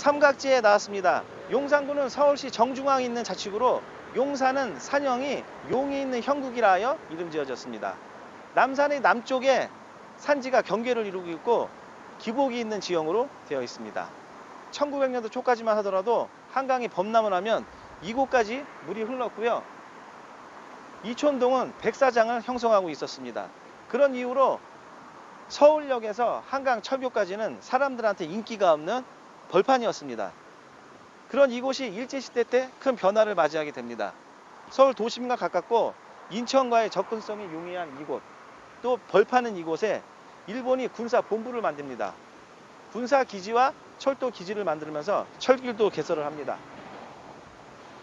삼각지에 나왔습니다. 용산구는 서울시 정중앙에 있는 자치구로 용산은 산형이 용이 있는 형국이라 하여 이름 지어졌습니다. 남산의 남쪽에 산지가 경계를 이루고 있고 기복이 있는 지형으로 되어 있습니다. 1900년도 초까지만 하더라도 한강이 범람을 하면 이곳까지 물이 흘렀고요. 이촌동은 백사장을 형성하고 있었습니다. 그런 이유로 서울역에서 한강 철교까지는 사람들한테 인기가 없는 벌판이었습니다. 그런 이곳이 일제시대 때 큰 변화를 맞이하게 됩니다. 서울 도심과 가깝고 인천과의 접근성이 용이한 이곳, 또 벌판은 이곳에 일본이 군사 본부를 만듭니다. 군사 기지와 철도 기지를 만들면서 철길도 개설을 합니다.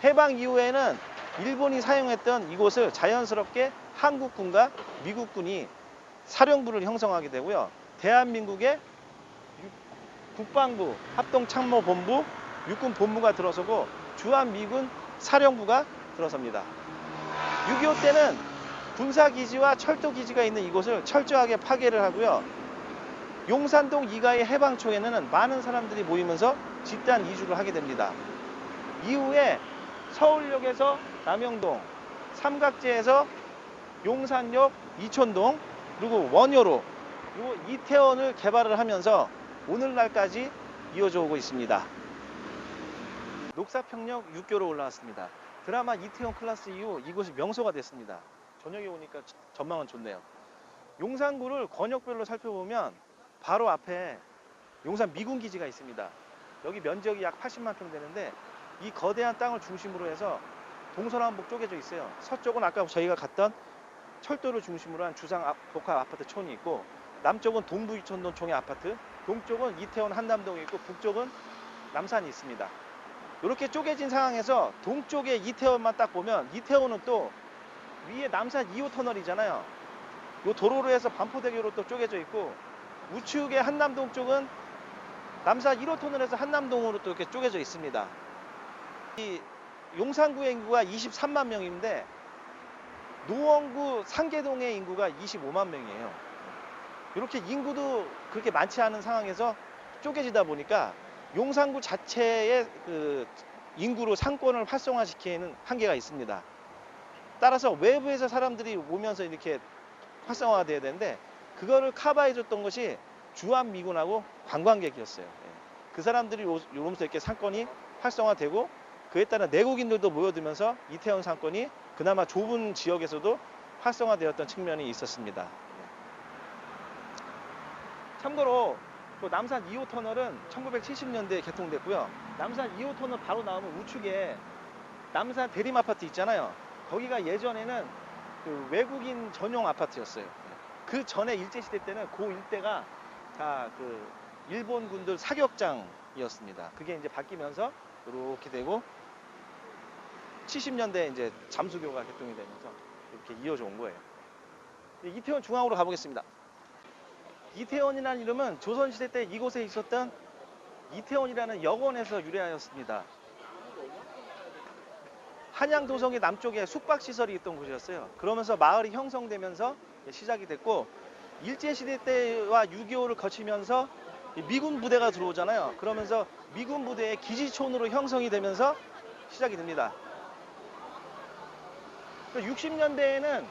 해방 이후에는 일본이 사용했던 이곳을 자연스럽게 한국군과 미국군이 사령부를 형성하게 되고요. 대한민국의 국방부, 합동참모본부, 육군본부가 들어서고 주한미군 사령부가 들어섭니다. 6.25 때는 군사기지와 철도기지가 있는 이곳을 철저하게 파괴를 하고요. 용산동 이가의 해방 초에는 많은 사람들이 모이면서 집단 이주를 하게 됩니다. 이후에 서울역에서 남영동, 삼각지에서 용산역, 이촌동, 그리고 원효로 이태원을 개발을 하면서 오늘날까지 이어져 오고 있습니다. 녹사평역 6교로 올라왔습니다. 드라마 이태원 클라스 이후 이곳이 명소가 됐습니다. 저녁에 오니까 전망은 좋네요. 용산구를 권역별로 살펴보면 바로 앞에 용산 미군기지가 있습니다. 여기 면적이 약 80만 평 되는데 이 거대한 땅을 중심으로 해서 동서남북 쪼개져 있어요. 서쪽은 아까 저희가 갔던 철도를 중심으로 한 주상 복합 아파트 촌이 있고, 남쪽은 동부 이촌동 총회 아파트, 동쪽은 이태원 한남동이 있고, 북쪽은 남산이 있습니다. 이렇게 쪼개진 상황에서 동쪽에 이태원만 딱 보면 이태원은 또 위에 남산 2호 터널이잖아요. 이 도로로 해서 반포대교로 또 쪼개져 있고, 우측의 한남동 쪽은 남산 1호 터널에서 한남동으로 또 이렇게 쪼개져 있습니다. 이 용산구의 인구가 23만 명인데 노원구 상계동의 인구가 25만 명이에요. 이렇게 인구도 그렇게 많지 않은 상황에서 쪼개지다 보니까 용산구 자체의 그 인구로 상권을 활성화시키는 한계가 있습니다. 따라서 외부에서 사람들이 오면서 이렇게 활성화가 돼야 되는데 그거를 커버해줬던 것이 주한미군하고 관광객이었어요. 그 사람들이 오면서 이렇게 상권이 활성화되고 그에 따라 내국인들도 모여들면서 이태원 상권이 그나마 좁은 지역에서도 활성화되었던 측면이 있었습니다. 참고로 또 남산 2호 터널은 1970년대에 개통됐고요. 남산 2호 터널 바로 나오면 우측에 남산 대림 아파트 있잖아요. 거기가 예전에는 그 외국인 전용 아파트였어요. 그 전에 일제시대 때는 그 일대가 다 그 일본군들 사격장이었습니다. 그게 이제 바뀌면서 이렇게 되고 70년대에 이제 잠수교가 개통이 되면서 이렇게 이어져 온 거예요. 이태원 중앙으로 가보겠습니다. 이태원이라는 이름은 조선시대 때 이곳에 있었던 이태원이라는 역원에서 유래하였습니다. 한양도성의 남쪽에 숙박시설이 있던 곳이었어요. 그러면서 마을이 형성되면서 시작이 됐고, 일제시대 때와 6.25를 거치면서 미군 부대가 들어오잖아요. 그러면서 미군 부대의 기지촌으로 형성이 되면서 시작이 됩니다. 60년대에는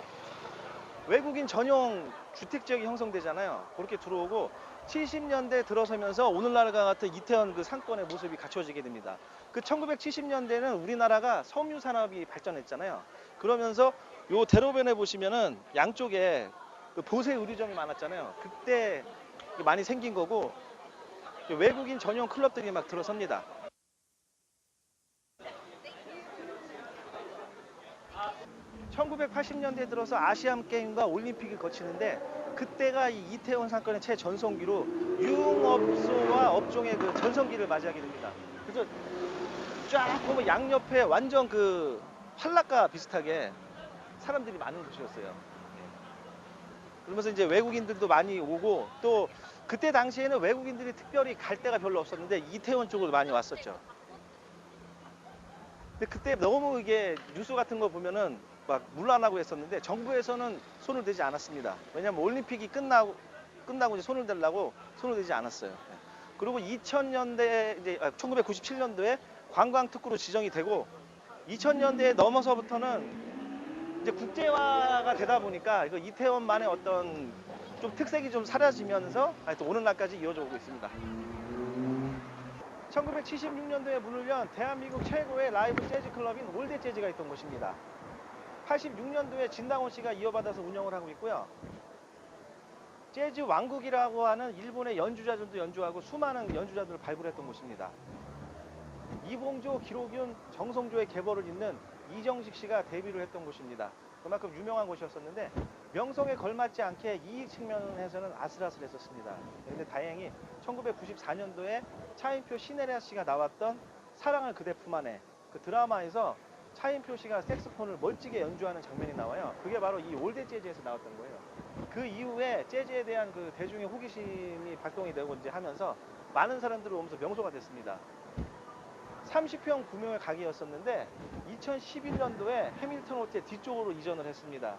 외국인 전용 주택지역이 형성되잖아요. 그렇게 들어오고 70년대 들어서면서 오늘날과 같은 이태원 그 상권의 모습이 갖춰지게 됩니다. 그 1970년대는 우리나라가 섬유 산업이 발전했잖아요. 그러면서 요 대로변에 보시면은 양쪽에 그 보세 의류점이 많았잖아요. 그때 많이 생긴 거고 외국인 전용 클럽들이 막 들어섭니다. (1980년대에) 들어서 아시안 게임과 올림픽을 거치는데 그때가 이 이태원 사건의 최전성기로 유흥업소와 업종의 그 전성기를 맞이하게 됩니다. 그래서 쫙 보면 양옆에 완전 그 한락과 비슷하게 사람들이 많은 곳이었어요. 그러면서 이제 외국인들도 많이 오고, 또 그때 당시에는 외국인들이 특별히 갈 데가 별로 없었는데 이태원 쪽으로 많이 왔었죠. 근데 그때 너무 이게 뉴스 같은 거 보면은 막 문란하고 했었는데 정부에서는 손을 대지 않았습니다. 왜냐하면 올림픽이 끝나고 이제 손을 대려고 손을 대지 않았어요. 그리고 2000년대 이제 1997년도에 관광특구로 지정이 되고 2000년대에 넘어서부터는 이제 국제화가 되다 보니까 이거 이태원만의 어떤 좀 특색이 좀 사라지면서 하여튼 오늘날까지 이어져 오고 있습니다. 1976년도에 문을 연 대한민국 최고의 라이브 재즈 클럽인 올드 재즈가 있던 곳입니다. 86년도에 진당원 씨가 이어받아서 운영을 하고 있고요. 재즈 왕국이라고 하는 일본의 연주자들도 연주하고 수많은 연주자들을 발굴했던 곳입니다. 이봉조, 기록윤, 정성조의 계보를 잇는 이정식 씨가 데뷔를 했던 곳입니다. 그만큼 유명한 곳이었었는데 명성에 걸맞지 않게 이익 측면에서는 아슬아슬했었습니다. 그런데 다행히 1994년도에 차인표 시네라 씨가 나왔던 사랑을 그대 품 안에 그 드라마에서 차인표 씨가 색소폰을 멋지게 연주하는 장면이 나와요. 그게 바로 이 올드 재즈에서 나왔던 거예요. 그 이후에 재즈에 대한 그 대중의 호기심이 발동이 되고 이제 하면서 많은 사람들이 오면서 명소가 됐습니다. 30평 구명의 가게였었는데 2011년도에 해밀턴 호텔 뒤쪽으로 이전을 했습니다.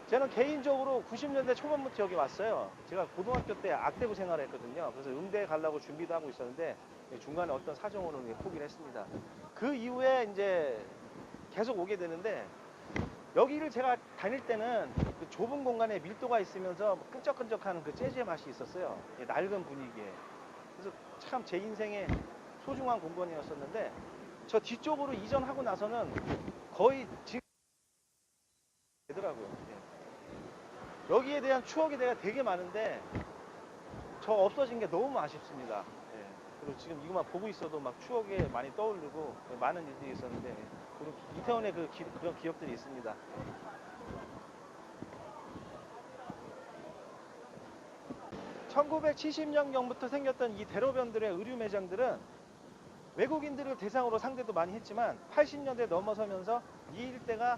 저는 개인적으로 90년대 초반부터 여기 왔어요. 제가 고등학교 때 악대부 생활을 했거든요. 그래서 음대에 가려고 준비도 하고 있었는데 중간에 어떤 사정으로 포기를 했습니다. 그 이후에 이제 계속 오게 되는데 여기를 제가 다닐 때는 그 좁은 공간에 밀도가 있으면서 끈적끈적한 그 재즈의 맛이 있었어요. 낡은 분위기에. 그래서 참 제 인생의 소중한 공간이었었는데 저 뒤쪽으로 이전하고 나서는 거의 지금 되더라고요. 여기에 대한 추억이 되게 많은데 저 없어진 게 너무 아쉽습니다. 그리고 지금 이것만 보고 있어도 막 추억에 많이 떠오르고 많은 일들이 있었는데 그리고 이태원에 그런 기억들이 있습니다. 1970년경부터 생겼던 이 대로변들의 의류 매장들은 외국인들을 대상으로 상대도 많이 했지만 80년대 넘어서면서 이 일대가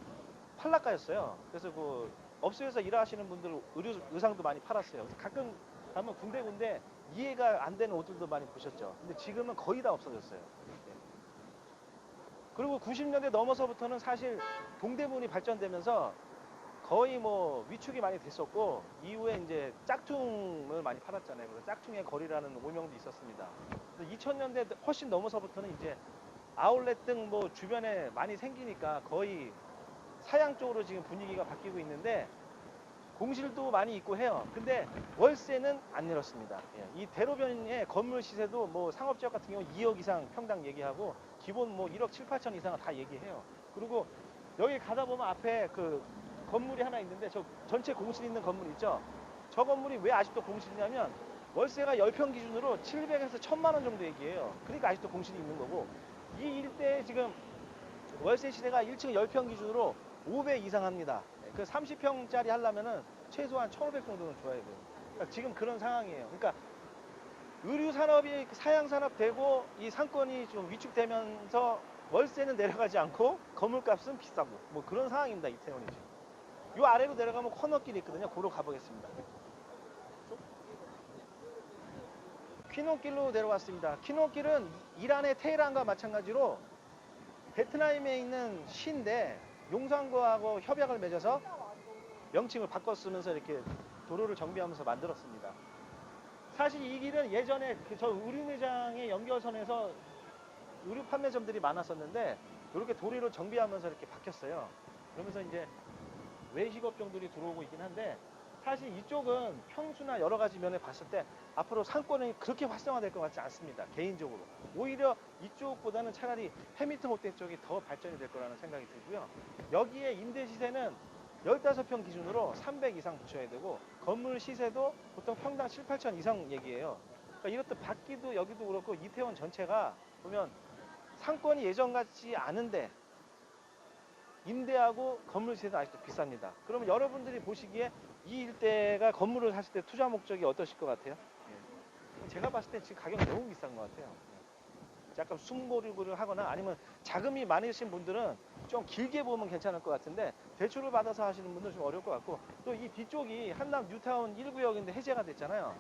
팔락가였어요. 그래서 그 업소에서 일하시는 분들 의상도 많이 팔았어요. 가끔 가면 군데군데 이해가 안 되는 옷들도 많이 보셨죠. 근데 지금은 거의 다 없어졌어요. 그리고 90년대 넘어서부터는 사실 동대문이 발전되면서 거의 뭐 위축이 많이 됐었고 이후에 이제 짝퉁을 많이 팔았잖아요. 그래서 짝퉁의 거리라는 오명도 있었습니다. 2000년대 훨씬 넘어서부터는 이제 아울렛 등 뭐 주변에 많이 생기니까 거의 사양 쪽으로 지금 분위기가 바뀌고 있는데 공실도 많이 있고 해요. 근데 월세는 안 내렸습니다. 이 대로변의 건물 시세도 뭐 상업지역 같은 경우 2억 이상 평당 얘기하고 기본 뭐 1억 7, 8천 이상은 다 얘기해요. 그리고 여기 가다 보면 앞에 그 건물이 하나 있는데 저 전체 공실 있는 건물 있죠? 저 건물이 왜 아직도 공실이냐면 월세가 10평 기준으로 700에서 1000만 원 정도 얘기해요. 그러니까 아직도 공실이 있는 거고 이 일대에 지금 월세 시세가 1층 10평 기준으로 500 이상 합니다. 그 30평짜리 하려면은 최소한 1,500 정도는 줘야 돼요. 그러니까 지금 그런 상황이에요. 그러니까 의류 산업이 사양 산업 되고 이 상권이 좀 위축되면서 월세는 내려가지 않고 건물값은 비싸고 뭐 그런 상황입니다. 이태원이 지금. 요 아래로 내려가면 코너길이 있거든요. 고로 가보겠습니다. 퀴노길로 내려왔습니다. 퀴노길은 이란의 테헤란과 마찬가지로 베트남에 있는 시인데 용산구하고 협약을 맺어서 명칭을 바꿔 쓰면서 이렇게 도로를 정비하면서 만들었습니다. 사실 이 길은 예전에 저 의류 매장의 연결선에서 의류 판매점들이 많았었는데 이렇게 도로를 정비하면서 이렇게 바뀌었어요. 그러면서 이제 외식업종들이 들어오고 있긴 한데 사실 이쪽은 평수나 여러 가지 면에 봤을 때 앞으로 상권이 그렇게 활성화될 것 같지 않습니다. 개인적으로. 오히려 이쪽보다는 차라리 해밀턴 호텔 쪽이 더 발전이 될 거라는 생각이 들고요. 여기에 임대 시세는 15평 기준으로 300 이상 붙여야 되고 건물 시세도 보통 평당 7, 8천 이상 얘기해요. 그러니까 이것도 받기도 여기도 그렇고 이태원 전체가 보면 상권이 예전 같지 않은데 임대하고 건물 시세도 아직도 비쌉니다. 그러면 여러분들이 보시기에 이 일대가 건물을 사실 때 투자 목적이 어떠실 것 같아요? 제가 봤을 때 지금 가격이 너무 비싼 것 같아요. 약간 숨고르고를 하거나 아니면 자금이 많으신 분들은 좀 길게 보면 괜찮을 것 같은데 대출을 받아서 하시는 분들은 좀 어려울 것 같고 또 이 뒤쪽이 한남 뉴타운 1구역인데 해제가 됐잖아요.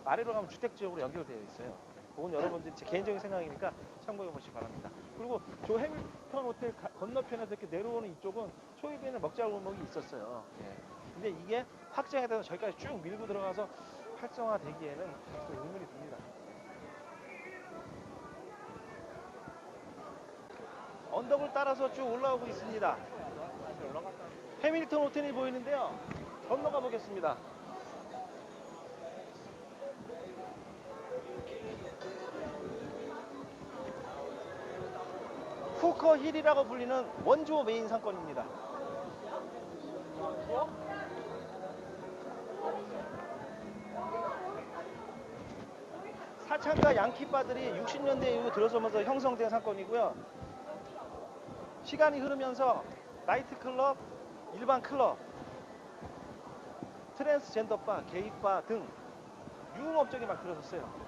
아래로 가면 주택지역으로 연결되어 있어요. 그건 여러분들 제 개인적인 생각이니까 참고해 보시기 바랍니다. 그리고 저 해밀턴 호텔 건너편에서 이렇게 내려오는 이쪽은 초입에는 먹자골목이 있었어요. 근데 이게 확장이 돼서 저기까지 쭉 밀고 들어가서 활성화되기에는 또 의문이 듭니다. 언덕을 따라서 쭉 올라오고 있습니다. 해밀턴 호텔이 보이는데요. 건너가 보겠습니다. 후커 힐이라고 불리는 원조 메인 상권입니다. 사창가 양키바들이 60년대 이후 들어서면서 형성된 상권이고요. 시간이 흐르면서 나이트클럽, 일반 클럽, 트랜스젠더바, 게이바 등 유흥업종이 막 들어섰어요.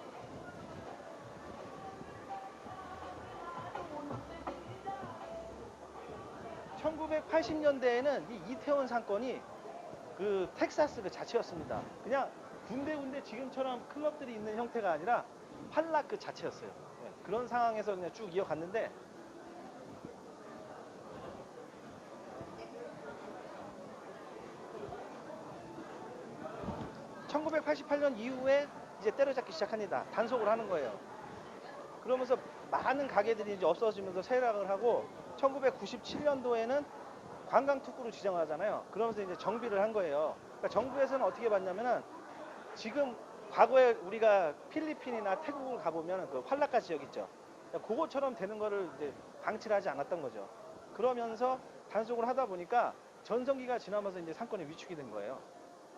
(1980년대에는) 이 이태원 상권이 그 텍사스 그 자체였습니다. 그냥 군데군데 지금처럼 클럽들이 있는 형태가 아니라 한락 그 자체였어요. 네, 그런 상황에서 그냥 쭉 이어갔는데, (1988년) 이후에 이제 때려잡기 시작합니다. 단속을 하는 거예요. 그러면서 많은 가게들이 이제 없어지면서 쇠락을 하고, 1997년도에는 관광특구로 지정을 하잖아요. 그러면서 이제 정비를 한 거예요. 그러니까 정부에서는 어떻게 봤냐면은, 지금 과거에 우리가 필리핀이나 태국을 가보면 그 활락가 지역 있죠. 그러니까 그것처럼 되는 거를 이제 방치를 하지 않았던 거죠. 그러면서 단속을 하다 보니까 전성기가 지나면서 이제 상권이 위축이 된 거예요.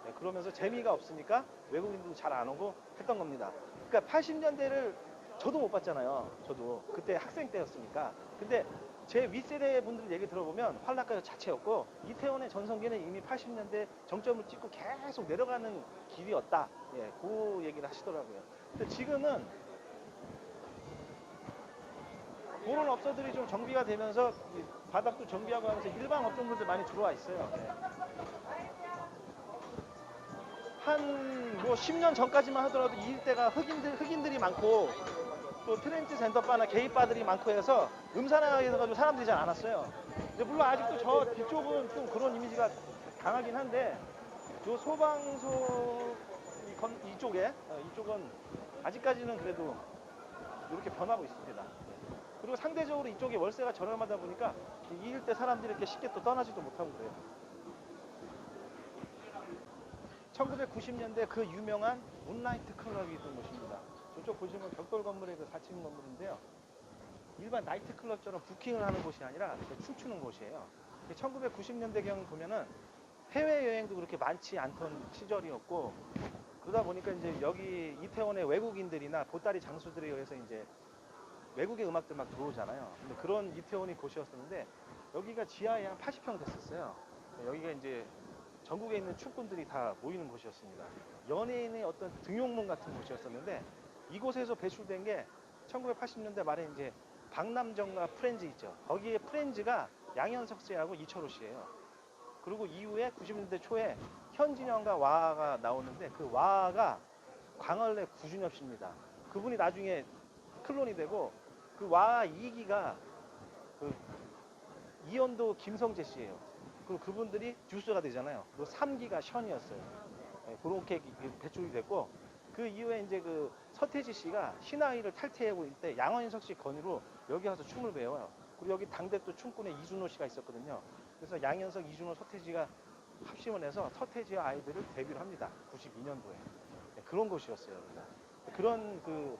네, 그러면서 재미가 없으니까 외국인도 잘 안 오고 했던 겁니다. 그러니까 80년대를 저도 못 봤잖아요. 저도 그때 학생 때였으니까. 근데 제 윗세대 분들 얘기 들어보면 활락가 자체였고, 이태원의 전성기는 이미 80년대 정점을 찍고 계속 내려가는 길이었다. 예, 그 얘기를 하시더라고요. 근데 지금은 그런 업소들이 좀 정비가 되면서 바닥도 정비하고 하면서 일반 업종들도 많이 들어와 있어요. 예. 한 뭐 10년 전까지만 하더라도 이 일대가 흑인들이 많고, 또 트랜스젠더바나 게이바들이 많고 해서 음산하게 해가지고 사람들이 잘 안 왔어요. 근데 물론 아직도 저 뒤쪽은 좀 그런 이미지가 강하긴 한데, 요 소방서 이쪽에 이쪽은 아직까지는 그래도 이렇게 변하고 있습니다. 그리고 상대적으로 이쪽에 월세가 저렴하다 보니까 이 일대 사람들이 이렇게 쉽게 또 떠나지도 못하고 그래요. 1990년대 그 유명한 문라이트 클럽이 있던 곳입니다. 저쪽 보시면 벽돌 건물의 그 4층 건물인데요. 일반 나이트 클럽처럼 부킹을 하는 곳이 아니라 춤추는 곳이에요. 1990년대경 보면은 해외여행도 그렇게 많지 않던 시절이었고, 그러다 보니까 이제 여기 이태원의 외국인들이나 보따리 장수들에 의해서 이제 외국의 음악들 막 들어오잖아요. 근데 그런 이태원이 곳이었었는데, 여기가 지하에 한 80평 됐었어요. 여기가 이제 전국에 있는 춤꾼들이 다 모이는 곳이었습니다. 연예인의 어떤 등용문 같은 곳이었었는데, 이곳에서 배출된 게 1980년대 말에 이제 박남정과 프렌즈 있죠. 거기에 프렌즈가 양현석 씨하고 이철호 씨예요. 그리고 이후에 90년대 초에 현진영과 와가 나오는데, 그 와가 광활래 구준엽 씨입니다. 그분이 나중에 클론이 되고, 그 와 2기가 그 이연도 김성재 씨예요. 그리고 그분들이 듀스가 되잖아요. 그리고 3기가 션이었어요. 네, 그렇게 배출이 됐고, 그 이후에 이제 그 서태지 씨가 신하위를 탈퇴하고 있을 때 양원석 씨 건의로 여기 와서 춤을 배워요. 그리고 여기 당대 또 춤꾼의 이준호 씨가 있었거든요. 그래서 양현석, 이준호, 서태지가 합심을 해서 서태지와 아이들을 데뷔를 합니다. 92년도에. 네, 그런 곳이었어요. 그런 그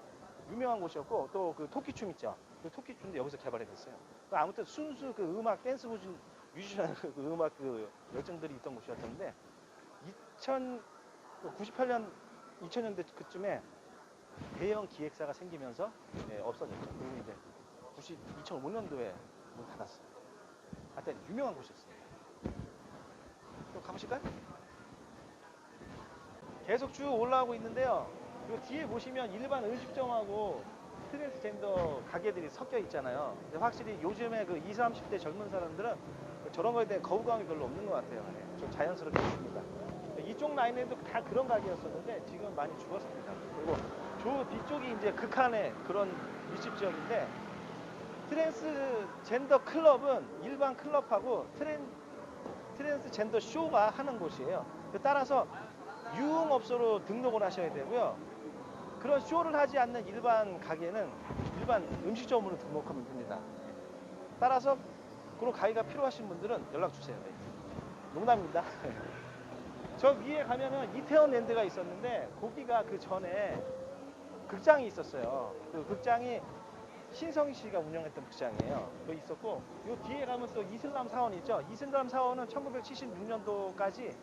유명한 곳이었고, 또 그 토끼춤 있죠. 그 토끼춤도 여기서 개발이 됐어요. 아무튼 순수 그 음악, 댄스 뮤지션 그 음악 그 열정들이 있던 곳이었는데, 98년 2000년대 그쯤에 대형 기획사가 생기면서 없어졌죠. 그리고 이제 2005년도에 문 닫았어요. 하여튼 유명한 곳이었습니다. 또 가보실까요? 계속 쭉 올라오고 있는데요. 그 뒤에 보시면 일반 음식점하고 트랜스젠더 가게들이 섞여 있잖아요. 근데 확실히 요즘에 그 20, 30대 젊은 사람들은 저런 거에 대한 거부감이 별로 없는 것 같아요. 좀 자연스럽게 있습니다. 이쪽 라인에도 다 그런 가게였었는데 지금 많이 죽었습니다. 그리고 저 뒤쪽이 이제 극한의 그런 밀집 지역인데, 트랜스젠더 클럽은 일반 클럽하고 트랜스젠더 쇼가 하는 곳이에요. 따라서 유흥업소로 등록을 하셔야 되고요. 그런 쇼를 하지 않는 일반 가게는 일반 음식점으로 등록하면 됩니다. 따라서 그런 가게가 필요하신 분들은 연락 주세요. 네. 농담입니다. 저 위에 가면은 이태원 랜드가 있었는데 거기가 그 전에 극장이 있었어요. 그 극장이 신성희 씨가 운영했던 극장이에요. 거기 있었고 요 뒤에 가면 또 이슬람 사원 있죠. 이슬람 사원은 1976년도까지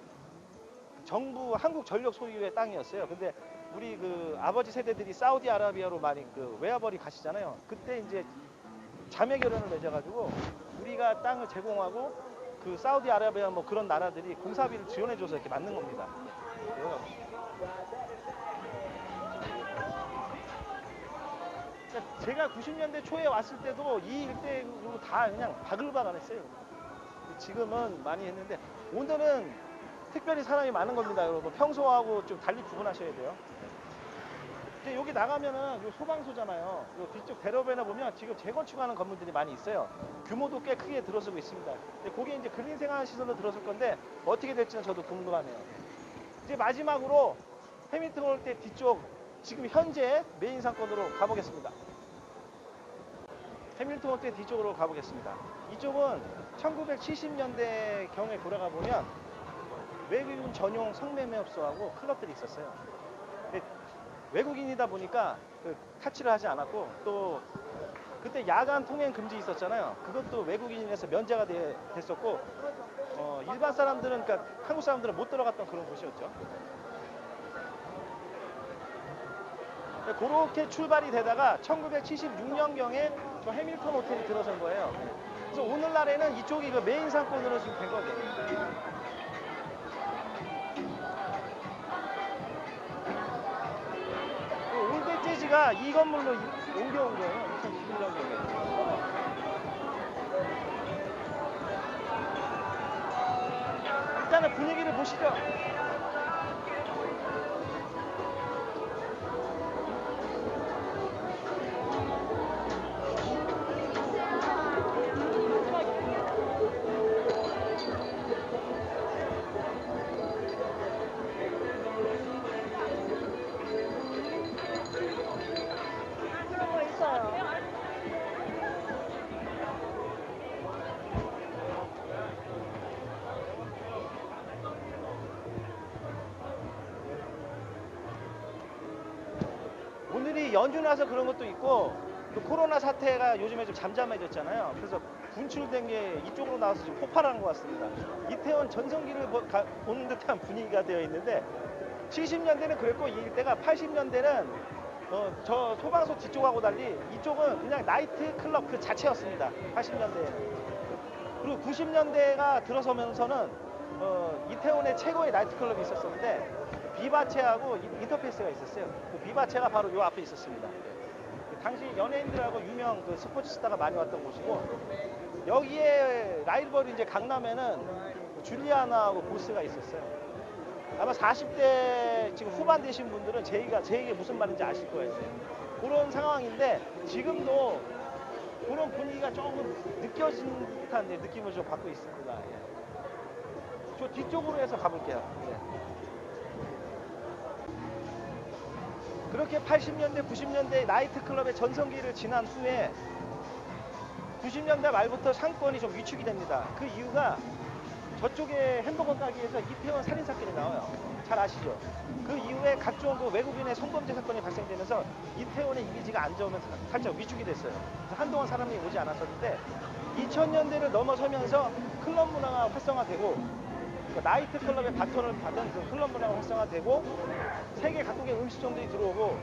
정부 한국전력 소유의 땅이었어요. 근데 우리 그 아버지 세대들이 사우디아라비아로 많이 그 외화벌이 가시잖아요. 그때 이제 자매 결연을 맺어가지고 우리가 땅을 제공하고 그 사우디아라비아 뭐 그런 나라들이 공사비를 지원해줘서 이렇게 만든 겁니다. 그러니까 제가 90년대 초에 왔을 때도 이 일대로 다 그냥 바글바글했어요. 지금은 많이 했는데 오늘은 특별히 사람이 많은 겁니다, 여러분. 평소하고 좀 달리 구분하셔야 돼요. 이제 여기 나가면은 요 소방서잖아요. 요 뒤쪽 대로변에 보면 지금 재건축하는 건물들이 많이 있어요. 규모도 꽤 크게 들어서고 있습니다. 근데 거기에 이제 근린생활시설로 들어설 건데 어떻게 될지는 저도 궁금하네요. 이제 마지막으로 해밀턴 홀대 뒤쪽 지금 현재 메인 상권으로 가보겠습니다. 해밀턴 홀대 뒤쪽으로 가보겠습니다. 이쪽은 1970년대 경에 돌아가 보면 외국인 전용 성매매업소하고 클럽들이 있었어요. 외국인이다 보니까 그 타치를 하지 않았고 또 그때 야간 통행 금지 있었잖아요. 그것도 외국인에서 면제가 됐었고 일반 사람들은 그러니까 한국 사람들은 못 들어갔던 그런 곳이었죠. 그렇게 출발이 되다가 1976년경에 저 해밀턴 호텔이 들어선 거예요. 그래서 오늘날에는 이쪽이 그 메인 상권으로 지금 된 거죠. 올드 재즈가 이 건물로 옮겨온 거예요. 2011년경에. 일단은 분위기를 보시죠. 오늘이 연휴라서 그런 것도 있고 또 코로나 사태가 요즘에 좀 잠잠해졌잖아요. 그래서 분출된 게 이쪽으로 나와서 지금 폭발하는 것 같습니다. 이태원 전성기를 보는 듯한 분위기가 되어 있는데 70년대는 그랬고 이 일대가 80년대는 저 소방서 뒤쪽하고 달리 이쪽은 그냥 나이트 클럽 그 자체였습니다. 80년대에는. 그리고 90년대가 들어서면서는 이태원에 최고의 나이트 클럽이 있었었는데 비바체하고 인터페이스가 있었어요. 그 비바체가 바로 요 앞에 있었습니다. 당시 연예인들하고 유명 그 스포츠 스타가 많이 왔던 곳이고 여기에 라이벌이 이제 강남에는 줄리아나하고 보스가 있었어요. 아마 40대 지금 후반 되신 분들은 제 얘기 무슨 말인지 아실 거예요. 그런 상황인데 지금도 그런 분위기가 조금 느껴진 듯한 느낌을 좀 받고 있습니다. 예. 저 뒤쪽으로 해서 가볼게요. 예. 그렇게 80년대, 90년대 나이트클럽의 전성기를 지난 후에 90년대 말부터 상권이 좀 위축이 됩니다. 그 이유가 저쪽에 햄버거 가게에서 이태원 살인사건이 나와요. 잘 아시죠? 그 이후에 각종 그 외국인의 성범죄 사건이 발생되면서 이태원의 이미지가 안 좋으면서 살짝 위축이 됐어요. 그래서 한동안 사람이 오지 않았었는데 2000년대를 넘어서면서 클럽 문화가 활성화되고 나이트 클럽의 바톤을 받은 그 클럽 문화가 활성화되고 세계 각국의 음식점들이 들어오고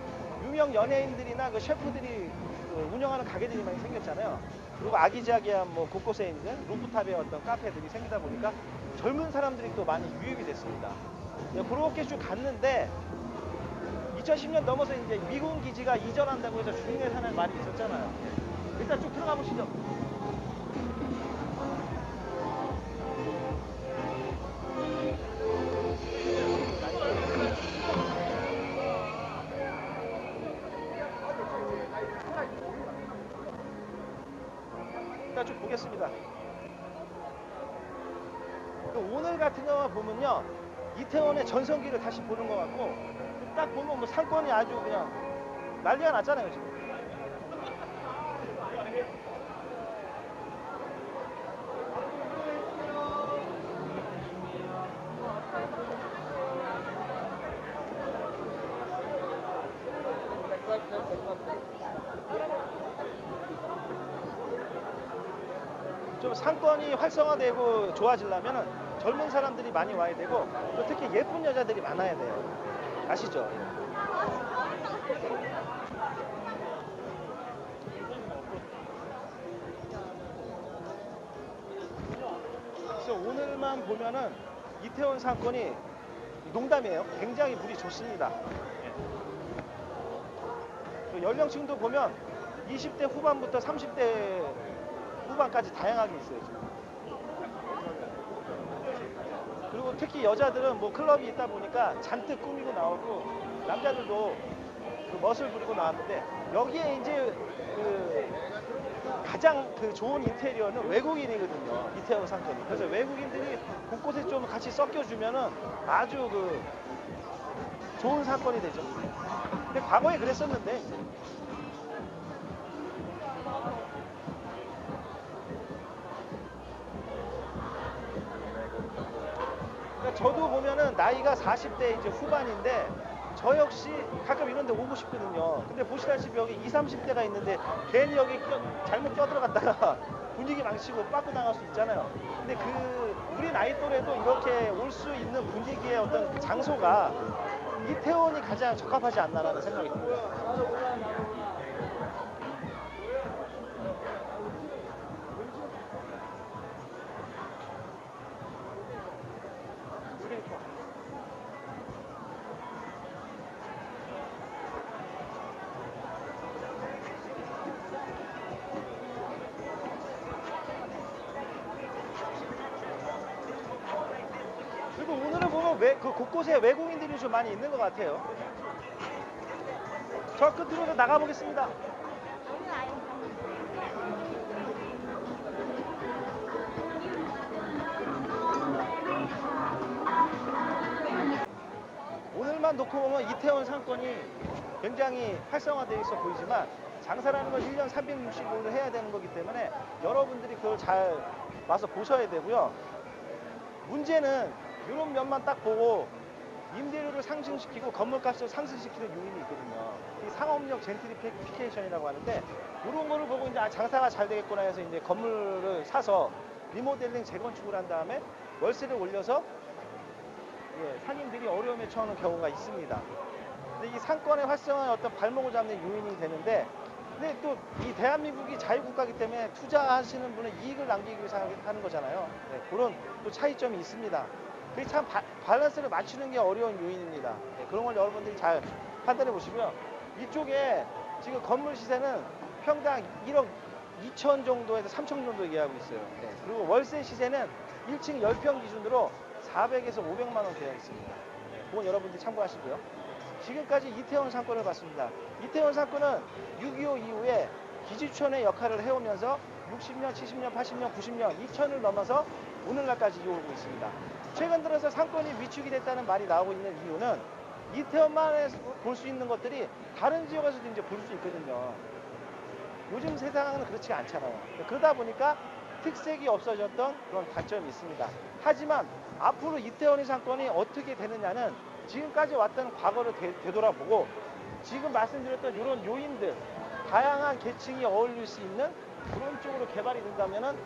유명 연예인들이나 그 셰프들이 그 운영하는 가게들이 많이 생겼잖아요. 그리고 아기자기한 뭐 곳곳에 있는 루프탑의 어떤 카페들이 생기다 보니까 젊은 사람들이 또 많이 유입이 됐습니다. 그렇게 쭉 갔는데 2010년 넘어서 이제 미군 기지가 이전한다고 해서 중내 산을 많이 있었잖아요. 일단 쭉 들어가 보시죠. 일단 쭉 보겠습니다. 오늘 같은 경우 보면요. 이태원의 전성기를 다시 보는 것 같고, 딱 보면 뭐 상권이 아주 그냥 난리가 났잖아요 지금. 좀 상권이 활성화되고 좋아지려면 젊은 사람들이 많이 와야 되고, 또 특히 예쁜 여자들이 많아야 돼요. 아시죠? 그래서 오늘만 보면은 이태원 상권이 농담이에요. 굉장히 물이 좋습니다. 그 연령층도 보면 20대 후반부터 30대 후반까지 다양하게 있어요 지금. 그리고 특히 여자들은 뭐 클럽이 있다 보니까 잔뜩 꾸미고 나오고, 남자들도 그 멋을 부리고 나왔는데, 여기에 이제 그 가장 그 좋은 인테리어는 외국인이거든요, 이태원 상권이. 그래서 외국인들이 곳곳에 좀 같이 섞여주면은 아주 그 좋은 상권이 되죠. 근데 과거에 그랬었는데 이제. 그러니까 저도 보면은 나이가 40대 이제 후반인데, 저 역시 가끔 이런 데 오고 싶거든요. 근데 보시다시피 여기 20, 30대가 있는데 괜히 여기 잘못 껴들어갔다가 분위기 망치고 빠꾸 당할 수 있잖아요. 근데 우리 나이 또래도 이렇게 올 수 있는 분위기의 어떤 장소가 이태원이 가장 적합하지 않나라는 생각이 듭니다. 그리고 오늘은 보면 그 곳곳에 외국인들이 좀 많이 있는 것 같아요. 저 끝으로 나가보겠습니다. 오늘만 놓고 보면 이태원 상권이 굉장히 활성화되어 있어 보이지만, 장사라는 건 1년 365일을 해야 되는 거기 때문에 여러분들이 그걸 잘 와서 보셔야 되고요. 문제는 이런 면만 딱 보고 임대료를 상승시키고 건물값을 상승시키는 요인이 있거든요. 이 상업력 젠트리피케이션이라고 하는데, 이런 거를 보고 이제 장사가 잘 되겠구나 해서 이제 건물을 사서 리모델링 재건축을 한 다음에 월세를 올려서 상인들이 어려움에 처하는 경우가 있습니다. 근데 이 상권의 활성화에 어떤 발목을 잡는 요인이 되는데, 근데 또 이 대한민국이 자유국가이기 때문에 투자하시는 분은 이익을 남기기 위해서 하는 거잖아요. 그런 또 차이점이 있습니다. 그게 참 밸런스를 맞추는 게 어려운 요인입니다. 그런 걸 여러분들이 잘 판단해 보시고요. 이쪽에 지금 건물 시세는 평당 1억 2천 정도에서 3천 정도 얘기하고 있어요. 그리고 월세 시세는 1층 10평 기준으로 400에서 500만 원 되어 있습니다. 그건 여러분들이 참고하시고요. 지금까지 이태원 상권을 봤습니다. 이태원 상권은 6.25 이후에 기지촌의 역할을 해오면서 60년, 70년, 80년, 90년, 2000을 넘어서 오늘날까지 이어오고 있습니다. 최근 들어서 상권이 위축이 됐다는 말이 나오고 있는 이유는 이태원만에서 볼 수 있는 것들이 다른 지역에서도 이제 볼 수 있거든요. 요즘 세상은 그렇지 않잖아요. 그러다 보니까 특색이 없어졌던 그런 단점이 있습니다. 하지만 앞으로 이태원의 상권이 어떻게 되느냐는 지금까지 왔던 과거를 되돌아보고, 지금 말씀드렸던 이런 요인들, 다양한 계층이 어울릴 수 있는 그런 쪽으로 개발이 된다면은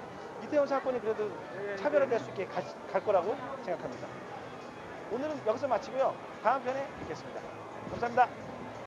이태원 상권이 그래도 차별화될 수 있게 갈 거라고 생각합니다. 오늘은 여기서 마치고요. 다음 편에 뵙겠습니다. 감사합니다.